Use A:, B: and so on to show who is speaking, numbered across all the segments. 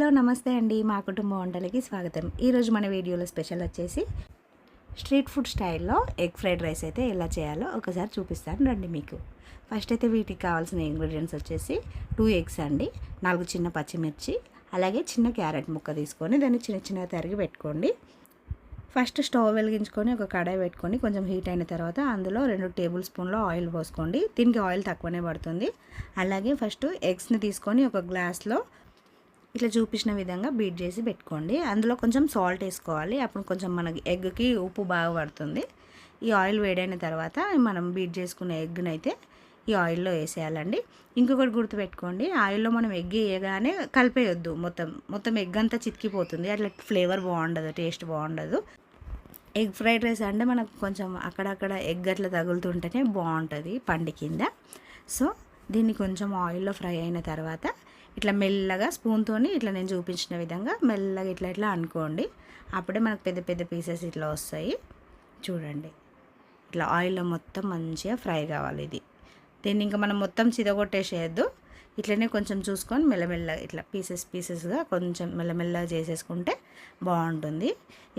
A: Hello నమస్తే అండి, మా కుటుంబ వంటలకి స్వాగతం. ఈరోజు మన వీడియోలో స్పెషల్ వచ్చేసి స్ట్రీట్ ఫుడ్ స్టైల్లో ఎగ్ ఫ్రైడ్ రైస్ అయితే ఎలా చేయాలో ఒకసారి చూపిస్తాను రండి మీకు. ఫస్ట్ అయితే వీటికి కావాల్సిన ఇంగ్రీడియంట్స్ వచ్చేసి 2 ఎగ్స్ అండి, 4 చిన్న పచ్చిమిర్చి, అలాగే చిన్న క్యారెట్ ముక్క తీసుకొని దాన్ని చిన్న చిన్నగా తరిగి పెట్టుకోండి. ఫస్ట్ స్టవ్ వెలిగించుకొని ఒక కడాయి పెట్టుకొని కొంచెం హీట్ అయిన తర్వాత అందులో 2 టేబుల్ స్పూన్ల ఆయిల్ పోసుకోండి. దీనికి ఆయిల్ తక్కువనే పడుతుంది. అలాగే ఫస్ట్ ఎగ్స్ని తీసుకొని ఒక గ్లాస్లో ఇట్లా చూపించిన విధంగా బీట్ చేసి పెట్టుకోండి. అందులో కొంచెం సాల్ట్ వేసుకోవాలి, అప్పుడు కొంచెం మనకి ఎగ్కి ఉప్పు బాగా పడుతుంది. ఈ ఆయిల్ వేడైన తర్వాత మనం బీట్ చేసుకున్న ఎగ్ని అయితే ఈ ఆయిల్లో వేసేయాలండి. ఇంకొకటి గుర్తుపెట్టుకోండి, ఆయిల్లో మనం ఎగ్ వేయగానే కలిపేయొద్దు. మొత్తం ఎగ్ అంతా చితికిపోతుంది, అట్లా ఫ్లేవర్ బాగుండదు, టేస్ట్ బాగుండదు. ఎగ్ ఫ్రైడ్ రైస్ అంటే మనకు కొంచెం అక్కడక్కడ ఎగ్ అట్లా తగులుతుంటేనే బాగుంటుంది పండి కింద. సో దీన్ని కొంచెం ఆయిల్లో ఫ్రై అయిన తర్వాత ఇట్లా మెల్లగా స్పూన్తోని ఇట్లా నేను చూపించిన విధంగా మెల్లగా ఇట్లా అనుకోండి. అప్పుడే మనకు పెద్ద పెద్ద పీసెస్ ఇట్లా వస్తాయి. చూడండి, ఇట్లా ఆయిల్లో మొత్తం మంచిగా ఫ్రై కావాలి. దీన్ని ఇంకా మనం మొత్తం చిదగొట్టేసేయద్దు. ఇట్లనే కొంచెం చూసుకొని మెల్లమెల్లగా ఇట్లా పీసెస్గా కొంచెం మెల్లమెల్లగా చేసేసుకుంటే బాగుంటుంది.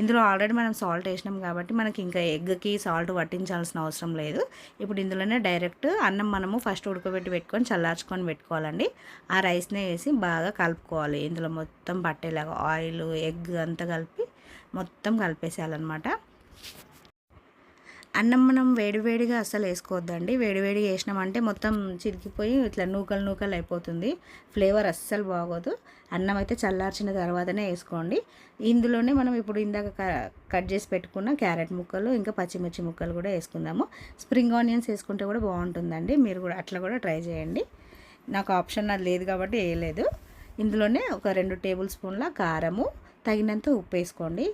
A: ఇందులో ఆల్రెడీ మనం సాల్ట్ వేసినాం కాబట్టి మనకి ఇంకా ఎగ్కి సాల్ట్ పట్టించాల్సిన అవసరం లేదు. ఇప్పుడు ఇందులోనే డైరెక్ట్ అన్నం మనము ఫస్ట్ పెట్టుకొని చల్లార్చుకొని పెట్టుకోవాలండి. ఆ రైస్నే వేసి బాగా కలుపుకోవాలి. ఇందులో మొత్తం పట్టేలాగా ఆయిల్ ఎగ్ అంతా కలిపి మొత్తం కలిపేసేయాలన్నమాట. అన్నం మనం వేడివేడిగా అస్సలు వేసుకోవద్దండి. వేడివేడిగా వేసినామంటే మొత్తం చిరికిపోయి ఇట్లా నూకలు అయిపోతుంది. ఫ్లేవర్ అస్సలు బాగోదు. అన్నం అయితే చల్లార్చిన తర్వాతనే వేసుకోండి. ఇందులోనే మనం ఇప్పుడు ఇందాక కట్ చేసి పెట్టుకున్న క్యారెట్ ముక్కలు ఇంకా పచ్చిమిర్చి ముక్కలు కూడా వేసుకుందాము. స్ప్రింగ్ ఆనియన్స్ వేసుకుంటే కూడా బాగుంటుందండి. మీరు కూడా అట్లా కూడా ట్రై చేయండి. నాకు ఆప్షన్ అది లేదు కాబట్టి వేయలేదు. ఇందులోనే ఒక 2 టేబుల్ స్పూన్ల కారము, తగినంత ఉప్పు వేసుకోండి.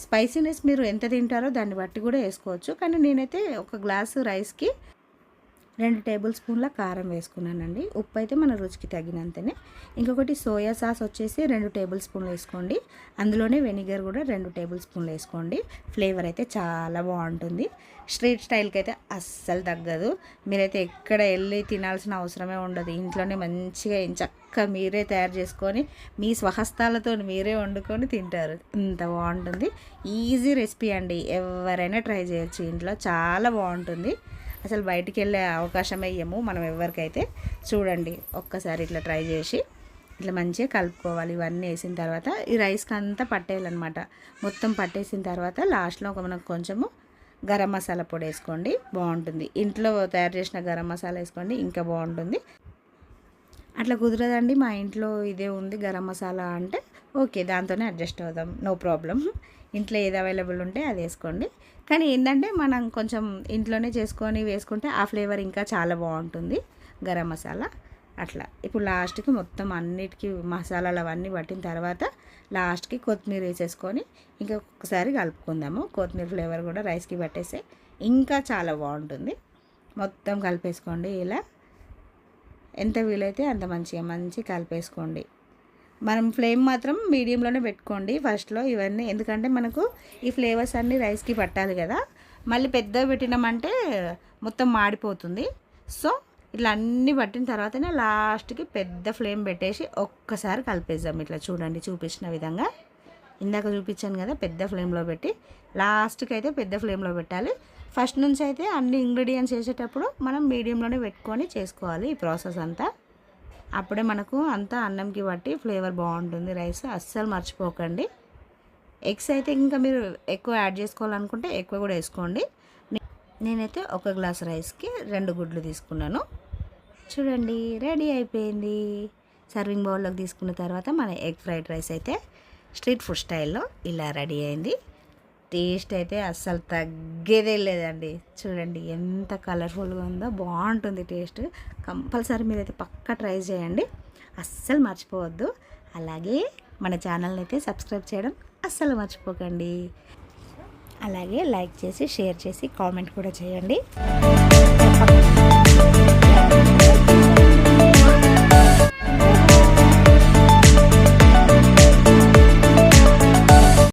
A: స్పైసీనెస్ మీరు ఎంత తింటారో దాన్ని బట్టి కూడా వేసుకోవచ్చు. కానీ నేనైతే ఒక గ్లాసు రైస్కి 2 టేబుల్ స్పూన్ల కారం వేసుకున్నానండి. ఉప్పు అయితే మన రుచికి తగినంతనే. ఇంకొకటి సోయా సాస్ వచ్చేసి 2 టేబుల్ స్పూన్లు వేసుకోండి. అందులోనే వెనిగర్ కూడా 2 టేబుల్ స్పూన్లు వేసుకోండి. ఫ్లేవర్ అయితే చాలా బాగుంటుంది. స్ట్రీట్ స్టైల్కి అయితే అస్సలు తగ్గదు. మీరైతే ఎక్కడ వెళ్ళి తినాల్సిన అవసరమే ఉండదు. ఇంట్లోనే మంచిగా చక్కగా మీరే తయారు చేసుకొని మీ స్వహస్తాలతో మీరే వండుకొని తింటారు. ఇంత బాగుంటుంది. ఈజీ రెసిపీ అండి, ఎవరైనా ట్రై చేయొచ్చు. ఇంట్లో చాలా బాగుంటుంది. అసలు బయటికి వెళ్ళే అవకాశం ఇవ్వము మనం ఎవరికైతే. చూడండి, ఒక్కసారి ఇట్లా ట్రై చేసి ఇట్లా మంచిగా కలుపుకోవాలి. ఇవన్నీ వేసిన తర్వాత ఈ రైస్కి అంతా పట్టేయాలన్నమాట. మొత్తం పట్టేసిన తర్వాత లాస్ట్లో మనకు కొంచెము గరం మసాలా పొడి వేసుకోండి, బాగుంటుంది. ఇంట్లో తయారు చేసిన గరం మసాలా వేసుకోండి, ఇంకా బాగుంటుంది. అట్లా కుదరదండి, మా ఇంట్లో ఇదే ఉంది గరం మసాలా అంటే ఓకే, దాంతోనే అడ్జస్ట్ అవుదాం, నో ప్రాబ్లం. ఇంట్లో ఏది అవైలబుల్ ఉంటే అది వేసుకోండి. కానీ ఏంటంటే మనం కొంచెం ఇంట్లోనే చేసుకొని వేసుకుంటే ఆ ఫ్లేవర్ ఇంకా చాలా బాగుంటుంది గరం మసాలా. అట్లా ఇప్పుడు లాస్ట్కి మొత్తం అన్నిటికీ మసాలాలు అవన్నీ పట్టిన తర్వాత లాస్ట్కి కొత్తిమీర వేసేసుకొని ఇంకొకసారి కలుపుకుందాము. కొత్తిమీర ఫ్లేవర్ కూడా రైస్కి పట్టేస్తే ఇంకా చాలా బాగుంటుంది. మొత్తం కలిపేసుకోండి. ఇలా ఎంత వీలైతే అంత మంచి కలిపేసుకోండి. మనం ఫ్లేమ్ మాత్రం మీడియంలోనే పెట్టుకోండి ఫస్ట్లో ఇవన్నీ, ఎందుకంటే మనకు ఈ ఫ్లేవర్స్ అన్నీ రైస్కి పట్టాలి కదా. మళ్ళీ పెద్దగా పెట్టినామంటే మొత్తం మాడిపోతుంది. సో ఇట్లా అన్నీ పట్టిన తర్వాతనే లాస్ట్కి పెద్ద ఫ్లేమ్ పెట్టేసి ఒక్కసారి కలిపేద్దాం. ఇట్లా చూడండి, చూపించిన విధంగా ఇందాక చూపించాను కదా, పెద్ద ఫ్లేమ్లో పెట్టి లాస్ట్కి అయితే పెద్ద ఫ్లేమ్లో పెట్టాలి. ఫస్ట్ నుంచి అయితే అన్ని ఇంగ్రీడియంట్స్ వేసేటప్పుడు మనం మీడియంలోనే పెట్టుకొని చేసుకోవాలి ఈ ప్రాసెస్ అంతా. అప్పుడే మనకు అంతా అన్నంకి బట్టి ఫ్లేవర్ బాగుంటుంది. రైస్ అస్సలు మర్చిపోకండి. ఎగ్స్ అయితే ఇంకా మీరు ఎక్కువ యాడ్ చేసుకోవాలనుకుంటే ఎక్కువ కూడా వేసుకోండి. నేనైతే 1 గ్లాస్ రైస్కి 2 గుడ్లు తీసుకున్నాను. చూడండి, రెడీ అయిపోయింది. సర్వింగ్ బౌల్లోకి తీసుకున్న తర్వాత మన ఎగ్ ఫ్రైడ్ రైస్ అయితే స్ట్రీట్ ఫుడ్ స్టైల్లో ఇలా రెడీ అయింది. టేస్ట్ అయితే అస్సలు తగ్గేదే లేదండి. చూడండి ఎంత కలర్ఫుల్గా ఉందో, బాగుంటుంది టేస్ట్. కంపల్సరీ మీరైతే పక్కా ట్రై చేయండి, అస్సలు మర్చిపోవద్దు. అలాగే మన ఛానల్ని అయితే సబ్స్క్రైబ్ చేయడం అస్సలు మర్చిపోకండి. అలాగే లైక్ చేసి షేర్ చేసి కామెంట్ కూడా చేయండి.